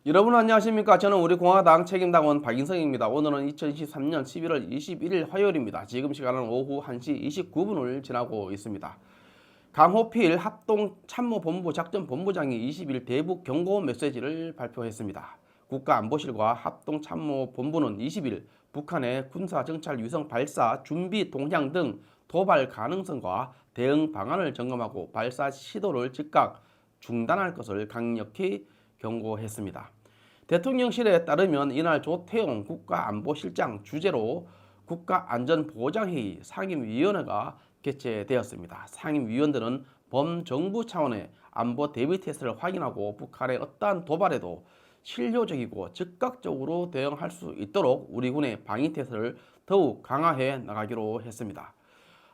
여러분 안녕하십니까? 저는 우리 공화당 책임당원 박인성입니다. 오늘은 2023년 11월 21일 화요일입니다. 지금 시간은 오후 1시 29분을 지나고 있습니다. 강호필 합동참모본부 작전본부장이 20일 대북 경고 메시지를 발표했습니다. 국가안보실과 합동참모본부는 20일 북한의 군사정찰 위성 발사 준비 동향 등 도발 가능성과 대응 방안을 점검하고 발사 시도를 즉각 중단할 것을 강력히 경고했습니다. 대통령실에 따르면 이날 조태용 국가안보실장 주재로 국가안전보장회의 상임위원회가 개최되었습니다. 상임위원들은 범정부 차원의 안보 대비 태세를 확인하고 북한의 어떠한 도발에도 실효적이고 즉각적으로 대응할 수 있도록 우리 군의 방위 태세를 더욱 강화해 나가기로 했습니다.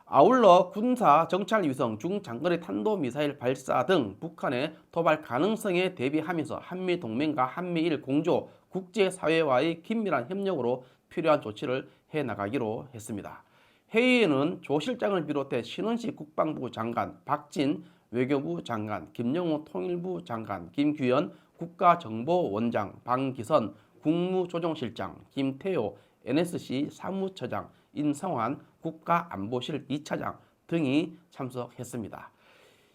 아울러 군사 정찰 위성 중장거리 탄도미사일 발사 등 북한의 도발 가능성에 대비하면서 한미동맹과 한미일 공조 국제사회와의 긴밀한 협력으로 필요한 조치를 해나가기로 했습니다. 회의에는 조 실장을 비롯해 신원식 국방부 장관, 박진 외교부 장관, 김영호 통일부 장관, 김규현 국가정보원장, 방기선 국무조정실장, 김태호 NSC 사무처장, 인성환 국가안보실 2차장 등이 참석했습니다.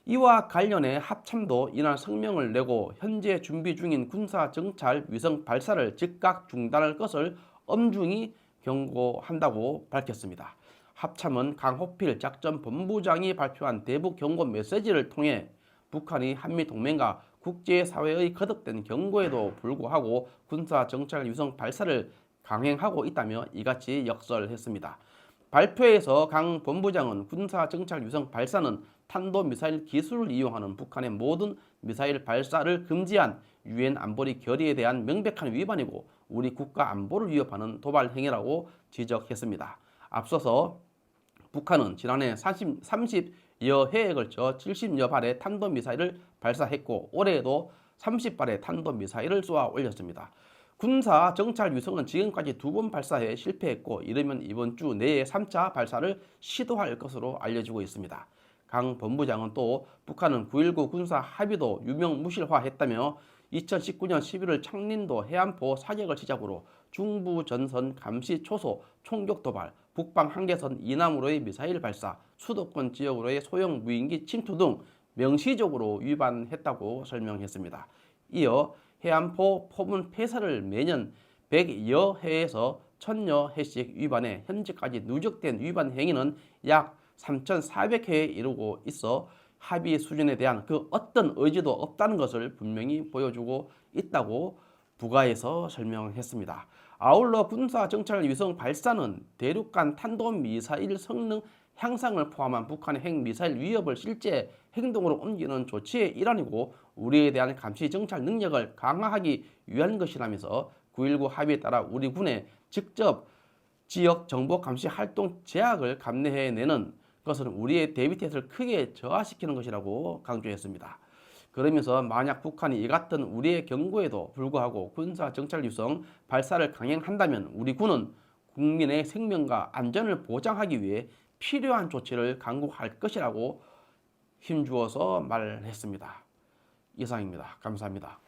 이와 관련해 합참도 이날 성명을 내고 현재 준비 중인 군사정찰 위성 발사를 즉각 중단할 것을 엄중히 경고한다고 밝혔습니다. 합참은 강호필 작전본부장이 발표한 대북 경고 메시지를 통해 북한이 한미동맹과 국제사회의 거듭된 경고에도 불구하고 군사정찰 위성 발사를 강행하고 있다며 이같이 역설했습니다. 발표에서 강 본부장은 군사정찰 위성 발사는 탄도미사일 기술을 이용하는 북한의 모든 미사일 발사를 금지한 유엔 안보리 결의에 대한 명백한 위반이고 우리 국가 안보를 위협하는 도발 행위라고 지적했습니다. 앞서서 북한은 지난해 30여 회에 걸쳐 70여 발의 탄도미사일을 발사했고 올해에도 30발의 탄도미사일을 쏘아 올렸습니다. 군사 정찰 위성은 지금까지 2번 발사에 실패했고 이르면 이번 주 내에 3차 발사를 시도할 것으로 알려지고 있습니다. 강 본부장은 또 북한은 9.19 군사 합의도 유명무실화했다며 2019년 11월 창린도 해안포 사격을 시작으로 중부 전선 감시 초소, 총격 도발, 북방 한계선 이남으로의 미사일 발사, 수도권 지역으로의 소형 무인기 침투 등 명시적으로 위반했다고 설명했습니다. 이어 해안포 포문 폐쇄를 매년 100여 회에서 1000여 회씩 위반해 현재까지 누적된 위반 행위는 약 3,400회에 이르고 있어 합의 수준에 대한 그 어떤 의지도 없다는 것을 분명히 보여주고 있다고 부가해서 설명했습니다. 아울러 군사정찰 위성 발사는 대륙간 탄도미사일 성능 향상을 포함한 북한의 핵미사일 위협을 실제 행동으로 옮기는 조치의 일환이고 우리에 대한 감시 정찰 능력을 강화하기 위한 것이라면서 9.19 합의에 따라 우리 군의 직접 지역 정보 감시 활동 제약을 감내해내는 것은 우리의 대비태세를 크게 저하시키는 것이라고 강조했습니다. 그러면서 만약 북한이 이 같은 우리의 경고에도 불구하고 군사 정찰 위성 발사를 강행한다면 우리 군은 국민의 생명과 안전을 보장하기 위해 필요한 조치를 강구할 것이라고 힘주어서 말했습니다. 이상입니다. 감사합니다.